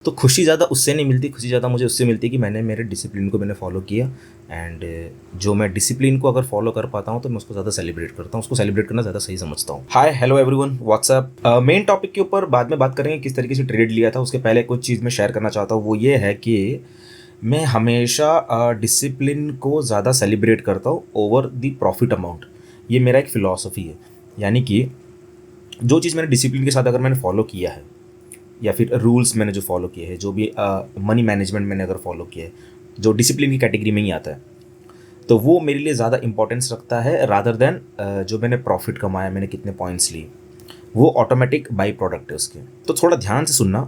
तो खुशी ज़्यादा उससे नहीं मिलती, खुशी ज़्यादा मुझे उससे मिलती है कि मैंने मेरे डिसिप्लिन को मैंने फॉलो किया। एंड जो मैं डिसिप्लिन को अगर फॉलो कर पाता हूँ तो मैं उसको ज़्यादा सेलिब्रेट करता हूँ, उसको सेलिब्रेट करना ज़्यादा सही समझता हूँ। Hi hello everyone, what's up. Main topic के ऊपर बाद में बात करेंगे किस तरीके से ट्रेड लिया था। उसके पहले कुछ चीज़ मैं शेयर करना चाहता हूँ, वो ये है कि मैं हमेशा डिसिप्लिन को ज़्यादा सेलिब्रेट करता हूँ ओवर द प्रॉफिट अमाउंट। ये मेरा एक फ़िलॉसफी है। यानी कि जो चीज़ मैंने डिसिप्लिन के साथ अगर मैंने फॉलो किया है, या फिर रूल्स मैंने जो फॉलो किए हैं, जो भी मनी मैनेजमेंट मैंने अगर फॉलो किया है, जो डिसिप्लिन की कैटेगरी में ही आता है, तो वो मेरे लिए ज़्यादा इंपॉर्टेंस रखता है रादर देन जो मैंने प्रॉफिट कमाया, मैंने कितने पॉइंट्स लिए। वो ऑटोमेटिक बाई प्रोडक्ट है उसके। तो थोड़ा ध्यान से सुनना।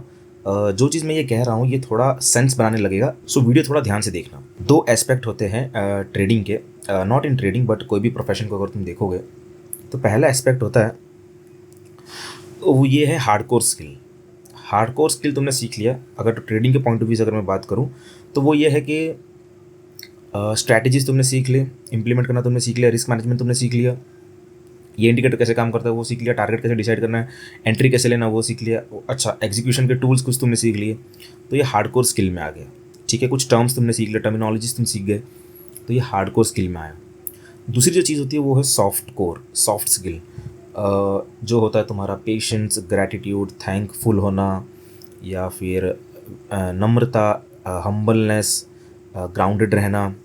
जो चीज़ मैं ये कह रहा हूँ ये थोड़ा सेंस बनाने लगेगा, सो वीडियो थोड़ा ध्यान से देखना। दो एस्पेक्ट होते हैं ट्रेडिंग के, नॉट इन ट्रेडिंग बट कोई भी प्रोफेशन को अगर तुम देखोगे तो पहला एस्पेक्ट होता है वो ये है हार्डकोर स्किल। हार्डकोर स्किल तुमने सीख लिया, अगर ट्रेडिंग के पॉइंट ऑफ व्यू से अगर मैं बात करूँ तो वो ये है कि स्ट्रैटेजीज तुमने सीख ली, इंप्लीमेंट करना तुमने सीख लिया, रिस्क मैनेजमेंट तुमने सीख लिया, ये इंडिकेटर कैसे काम करता है वो सीख लिया, टारगेट कैसे डिसाइड करना है, एंट्री कैसे लेना वो सीख लिया। अच्छा, एग्जीक्यूशन के टूल्स कुछ तुमने सीख लिए, तो ये हार्डकोर स्किल में आ गया। ठीक है, कुछ टर्म्स तुमने सीख लिया, टर्मिनोलॉजीज तुम सीख गए, तो ये हार्डकोर स्किल में आया। दूसरी जो चीज़ होती है वो है सॉफ्ट कोर, सॉफ्ट स्किल। जो होता है तुम्हारा पेशेंस, ग्रैटिट्यूड, थैंकफुल होना, या फिर नम्रता, हम्बलनेस, ग्राउंडेड रहना,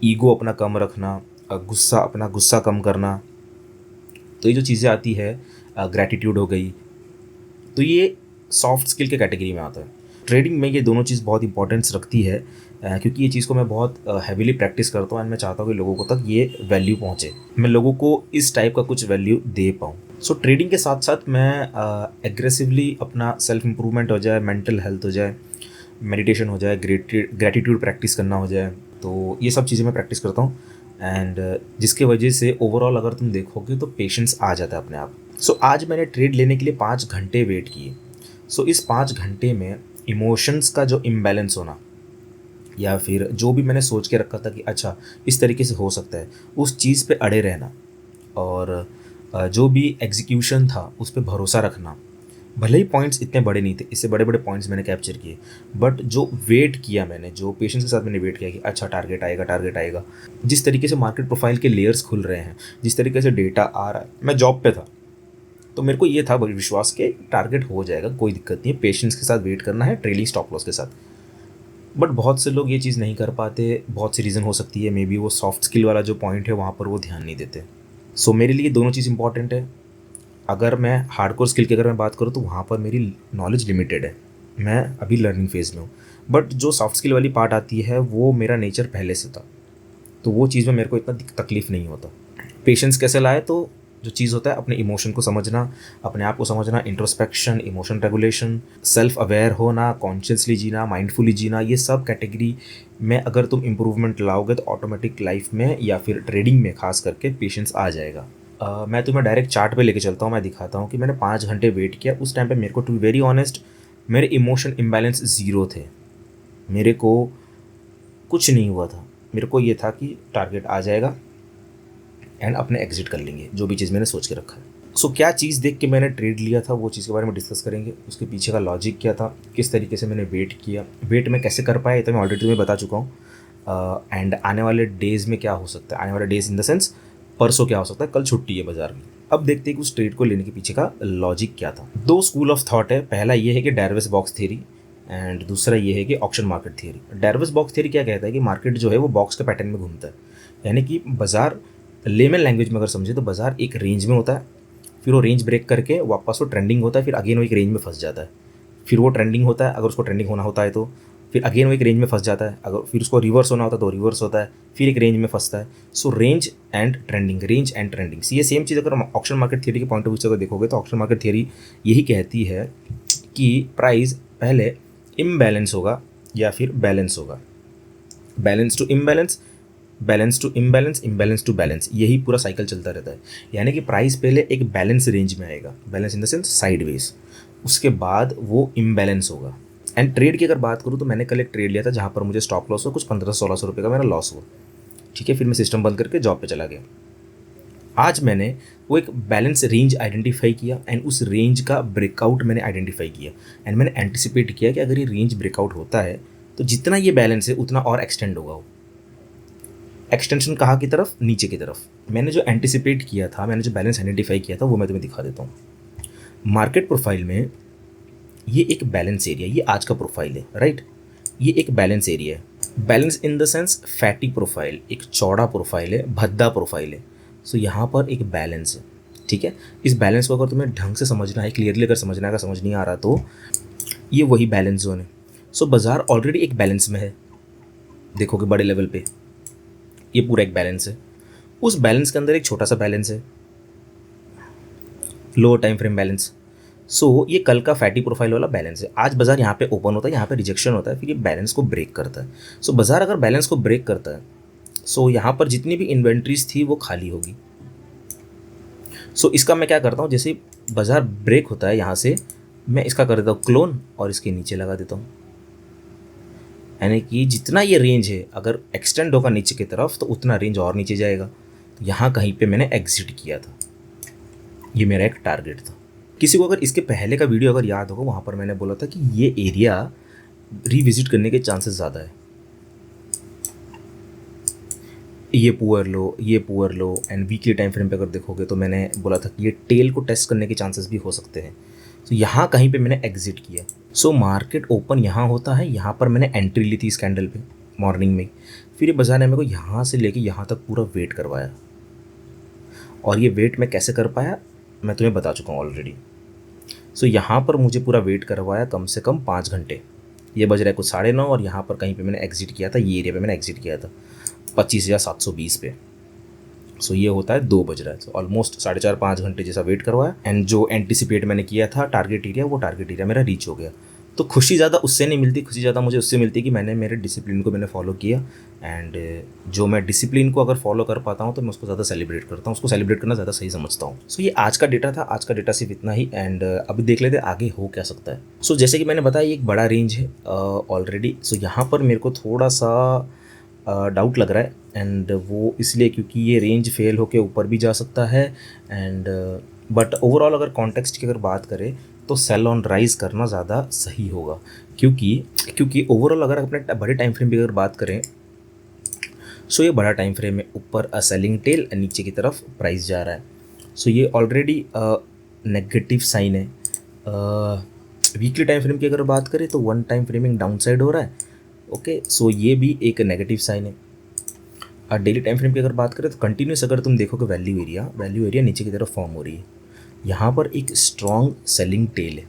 ईगो अपना कम रखना, अपना गुस्सा कम करना। तो ये जो चीज़ें आती है, ग्रैटिट्यूड हो गई, तो ये सॉफ्ट स्किल के कैटेगरी में आता है। ट्रेडिंग में ये दोनों चीज़ बहुत इंपॉर्टेंस रखती है, क्योंकि ये चीज़ को मैं बहुत हैवीली प्रैक्टिस करता हूँ एंड मैं चाहता हूँ कि लोगों को तक ये वैल्यू पहुँचे, मैं लोगों को इस टाइप का कुछ वैल्यू दे पाऊँ। सो ट्रेडिंग के साथ साथ मैं एग्रेसिवली अपना सेल्फ इम्प्रूवमेंट हो जाए, मेंटल हेल्थ हो जाए, मेडिटेशन हो जाए, ग्रेटिट्यूड प्रैक्टिस करना हो जाए, तो ये सब चीज़ें मैं प्रैक्टिस करता हूँ। एंड जिसके वजह से ओवरऑल अगर तुम देखोगे तो पेशेंस आ जाता है अपने आप। सो आज मैंने ट्रेड लेने के लिए 5 घंटे वेट किए। सो इस 5 घंटे में इमोशंस का जो इम्बैलेंस होना, या फिर जो भी मैंने सोच के रखा था कि अच्छा इस तरीके से हो सकता है, उस चीज़ पे अड़े रहना, और जो भी एग्जीक्यूशन था उस पर भरोसा रखना। भले ही पॉइंट्स इतने बड़े नहीं थे, इससे बड़े बड़े पॉइंट्स मैंने कैप्चर किए, बट जो वेट किया मैंने, जो पेशेंस के साथ मैंने वेट किया कि अच्छा टारगेट आएगा, टारगेट आएगा। जिस तरीके से मार्केट प्रोफाइल के लेयर्स खुल रहे हैं, जिस तरीके से डेटा आ रहा है, मैं जॉब पे था तो मेरे को ये था विश्वास के टारगेट हो जाएगा, कोई दिक्कत नहीं है, पेशेंस के साथ वेट करना है, ट्रेलिंग स्टॉप लॉस के साथ। बट बहुत से लोग ये चीज़ नहीं कर पाते, बहुत सी रीज़न हो सकती है, मे बी वो सॉफ्ट स्किल वाला जो पॉइंट है वहाँ पर वो ध्यान नहीं देते। सो मेरे लिए दोनों चीज़ इंपॉर्टेंट है। अगर मैं हार्डकोर स्किल की अगर मैं बात करूँ तो वहाँ पर मेरी नॉलेज लिमिटेड है, मैं अभी लर्निंग फेज़ में हूँ। बट जो सॉफ्ट स्किल वाली पार्ट आती है वो मेरा नेचर पहले से था, तो वो चीज़ में मेरे को इतना तकलीफ़ नहीं होता। पेशेंस कैसे लाए, तो जो चीज़ होता है अपने इमोशन को समझना, अपने आप को समझना, introspection, emotion regulation, self aware होना, कॉन्शियसली जीना, माइंडफुली जीना, ये सब कैटेगरी में अगर तुम इम्प्रूवमेंट लाओगे तो ऑटोमेटिक लाइफ में या फिर ट्रेडिंग में खास करके पेशेंस आ जाएगा। मैं तुम्हें डायरेक्ट चार्ट पे लेके चलता हूँ, मैं दिखाता हूँ कि मैंने 5 घंटे वेट किया। उस टाइम पे मेरे को टू बी वेरी ऑनेस्ट मेरे इमोशन इम्बैलेंस ज़ीरो थे, मेरे को कुछ नहीं हुआ था। मेरे को ये था कि टारगेट आ जाएगा एंड अपने एग्जिट कर लेंगे, जो भी चीज़ मैंने सोच के रखा है। सो क्या चीज़ देख के मैंने ट्रेड लिया था वो चीज़ के बारे में डिस्कस करेंगे, उसके पीछे का लॉजिक क्या था, किस तरीके से मैंने वेट किया, वेट में कैसे कर पाया, ये तो मैं ऑलरेडी तुम्हें बता चुका हूँ। एंड आने वाले डेज़ में क्या हो सकता है, आने वाले डेज़ इन द सेंस परसों क्या हो सकता है, कल छुट्टी है बाजार में। अब देखते हैं कि उस ट्रेड को लेने के पीछे का लॉजिक क्या था। दो स्कूल ऑफ थॉट है, पहला ये है कि डैरवेस बॉक्स थ्योरी, एंड दूसरा ये है कि auction market theory. Darvas box theory क्या कहता है कि मार्केट जो है वो बॉक्स के पैटर्न में घूमता है, यानी कि बाजार लेमन लैंग्वेज में अगर समझे तो बाजार एक रेंज में होता है, फिर वो रेंज ब्रेक करके वापस वो ट्रेंडिंग होता है, फिर अगेन वो एक रेंज में फंस जाता है, फिर वो ट्रेंडिंग होता है अगर उसको ट्रेंडिंग होना होता है तो, फिर अगेन वो एक रेंज में फंस जाता है, अगर फिर उसको रिवर्स होना होता है तो रिवर्स होता है, फिर एक रेंज में फंसता है। सो range and trending, range and trending, ये सेम चीज़ अगर ऑक्शन मार्केट थियरी के पॉइंट ऑफ व्यू से अगर देखोगे तो ऑक्शन मार्केट थियरी यही कहती है कि प्राइस पहले इम्बैलेंस होगा या फिर बैलेंस होगा, balance to imbalance, balance to imbalance, imbalance to balance, यही पूरा साइकिल चलता रहता है। यानी कि प्राइस पहले एक बैलेंस रेंज में आएगा, balance in the sense sideways, उसके बाद वो इम्बैलेंस होगा। एंड ट्रेड की अगर बात करूँ तो मैंने कल एक ट्रेड लिया था जहाँ पर मुझे स्टॉप लॉस हुआ, कुछ 1500-1600 रुपये का मेरा लॉस हुआ। ठीक है, फिर मैं सिस्टम बंद करके जॉब पे चला गया। आज मैंने वो एक बैलेंस रेंज आइडेंटिफाई किया एंड उस रेंज का ब्रेकआउट मैंने आइडेंटिफाई किया एंड मैंने एंटिसिपेट किया कि अगर ये रेंज ब्रेकआउट होता है तो जितना ये बैलेंस है उतना और एक्सटेंड होगा। वो एक्सटेंशन कहाँ की तरफ, नीचे की तरफ। मैंने जो एंटिसिपेट किया था, मैंने जो बैलेंस आइडेंटिफाई किया था वो मैं तुम्हें दिखा देता हूँ। मार्केट प्रोफाइल में ये एक बैलेंस एरिया, ये आज का प्रोफाइल है, राइट। ये एक बैलेंस एरिया है। Balance in the sense fatty profile, एक चौड़ा प्रोफाइल है, भद्दा प्रोफाइल है। सो यहाँ पर एक बैलेंस है, ठीक है। इस बैलेंस को अगर तुम्हें ढंग से समझना है, क्लियरली अगर समझना है, अगर समझ नहीं आ रहा तो ये वही बैलेंस जोन है। सो बाजार ऑलरेडी एक बैलेंस में है, देखोगे बड़े लेवल पे ये पूरा एक बैलेंस है। उस बैलेंस के अंदर एक छोटा सा बैलेंस है, लोअर टाइम फ्रेम बैलेंस। सो ये कल का फैटी प्रोफाइल वाला बैलेंस है। आज बाजार यहाँ पे ओपन होता है, यहाँ पे रिजेक्शन होता है, फिर ये बैलेंस को ब्रेक करता है। सो बाजार अगर बैलेंस को ब्रेक करता है सो यहाँ पर जितनी भी इन्वेंट्रीज थी वो खाली होगी। सो इसका मैं क्या करता हूँ, जैसे बाजार ब्रेक होता है यहाँ से, मैं इसका कर देता हूँ क्लोन और इसके नीचे लगा देता हूँ। यानी कि जितना ये रेंज है अगर एक्सटेंड होगा नीचे की तरफ तो उतना रेंज और नीचे जाएगा। तो यहाँ कहीं पे मैंने एग्जिट किया था, ये मेरा एक टारगेट था। किसी को अगर इसके पहले का वीडियो अगर याद होगा, वहाँ पर मैंने बोला था कि ये एरिया रिविजिट करने के चांसेस ज़्यादा है। ये पुअर लो, ये poor low and weekly time frame पे अगर देखोगे तो मैंने बोला था कि ये टेल को टेस्ट करने के चांसेस भी हो सकते हैं। तो यहाँ कहीं पे मैंने एग्जिट किया। सो मार्केट ओपन यहाँ होता है, यहाँ पर मैंने एंट्री ली थी इस कैंडल पे मॉर्निंग में। फिर ये बाजार ने मेरे को यहाँ से लेके यहाँ तक पूरा वेट करवाया और ये वेट मैं कैसे कर पाया मैं तुम्हें बता चुका हूँ ऑलरेडी। सो यहाँ पर मुझे पूरा वेट करवाया कम से कम 5 घंटे। ये बज रहा है कुछ 9:30 और यहाँ पर कहीं पे मैंने एग्जिट किया था, ये एरिया पे मैंने एग्जिट किया था 25,720 पे। सो ये होता है 2 बज रहा है। तो ऑलमोस्ट 4.5 घंटे जैसा वेट करवाया एंड जो एंटिसिपेट मैंने किया था टारगेट एरिया, वो टारगेट एरिया मेरा रीच हो गया। तो खुशी ज़्यादा उससे नहीं मिलती, खुशी ज़्यादा मुझे उससे मिलती कि मैंने मेरे डिसिप्लिन को मैंने फॉलो किया एंड जो मैं डिसिप्लिन को अगर फॉलो कर पाता हूँ तो मैं उसको ज़्यादा सेलिब्रेट करता हूँ, उसको सेलिब्रेट करना ज़्यादा सही समझता हूँ। सो ये आज का डेटा था, आज का डेटा सिर्फ इतना ही एंड अभी देख लेते आगे हो क्या सकता है। सो जैसे कि मैंने बताया ये एक बड़ा रेंज है ऑलरेडी। सो यहाँ पर मेरे को थोड़ा सा डाउट लग रहा है एंड वो इसलिए क्योंकि ये रेंज फेल होके ऊपर भी जा सकता है एंड बट ओवरऑल अगर कॉन्टेक्स्ट की अगर बात करें तो सेल ऑन राइज करना ज़्यादा सही होगा, क्योंकि ओवरऑल अगर अपने बड़े टाइम फ्रेम की अगर बात करें सो ये बड़ा टाइम फ्रेम है, ऊपर सेलिंग टेल, नीचे की तरफ प्राइस जा रहा है। सो ये ऑलरेडी नेगेटिव साइन है। वीकली टाइम फ्रेम की अगर बात करें तो 1 टाइम फ्रेमिंग डाउन साइड हो रहा है, ओके। सो ये भी एक नेगेटिव साइन है। और डेली टाइम फ्रेम की अगर बात करें तो कंटिन्यूस अगर तुम देखोगे वैल्यू एरिया नीचे की तरफ फॉर्म हो रही है। यहाँ पर एक स्ट्रॉन्ग सेलिंग टेल है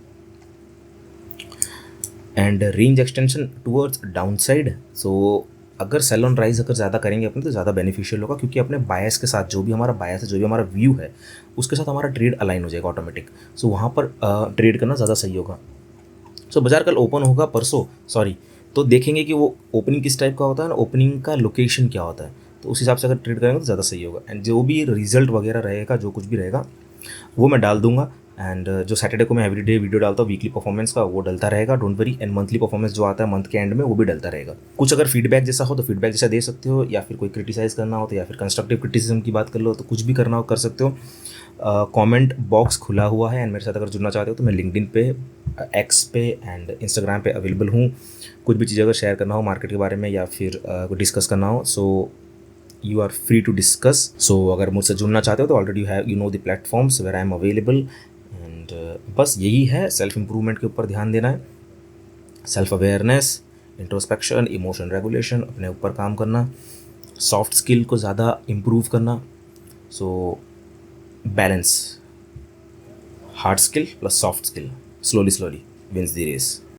and range extension towards down side. So अगर सेल ऑन राइज अगर ज़्यादा करेंगे अपने तो ज़्यादा बेनिफिशियल होगा, क्योंकि अपने बायस के साथ जो भी हमारा बायस है, जो भी हमारा व्यू है उसके साथ हमारा ट्रेड अलाइन हो जाएगा ऑटोमेटिक। सो वहाँ पर ट्रेड करना ज़्यादा सही होगा। सो बाजार कल ओपन होगा परसों, सॉरी, तो देखेंगे कि वो ओपनिंग किस टाइप का होता है ना, ओपनिंग का लोकेशन क्या होता है, तो उस हिसाब से अगर ट्रेड करेंगे तो ज़्यादा सही होगा। एंड जो भी रिजल्ट वगैरह रहेगा, जो कुछ भी रहेगा वो मैं डाल दूंगा। एंड जो सैटरडे को मैं एवरीडे वीडियो डालता हूँ वीकली परफॉर्मेंस का, वो डलता रहेगा, don't worry. And monthly performance जो आता है मंथ के एंड में वो भी डलता रहेगा। कुछ अगर फीडबैक जैसा हो तो फीडबैक जैसा दे सकते हो, या फिर कोई क्रिटिसाइज करना हो तो, या फिर कंस्ट्रक्टिव क्रिटिसिज्म की बात कर लो, तो कुछ भी करना हो कर सकते हो। कमेंट बॉक्स खुला हुआ है एंड मेरे साथ अगर जुड़ना चाहते हो तो मैं लिंक्डइन पे, एक्स पे एंड इंस्टाग्राम पे अवेलेबल हूँ। कुछ भी चीज़ अगर शेयर करना हो मार्केट के बारे में या फिर डिस्कस करना हो, so you are free to discuss. So अगर मुझसे जुड़ना चाहते हो तो already you know the platforms where I am available. And बस यही है, सेल्फ इम्प्रूवमेंट के ऊपर ध्यान देना है, self awareness, introspection, emotion regulation, अपने ऊपर काम करना, सॉफ्ट स्किल को ज़्यादा इम्प्रूव करना। So balance, hard skill plus soft skill, slowly wins the race.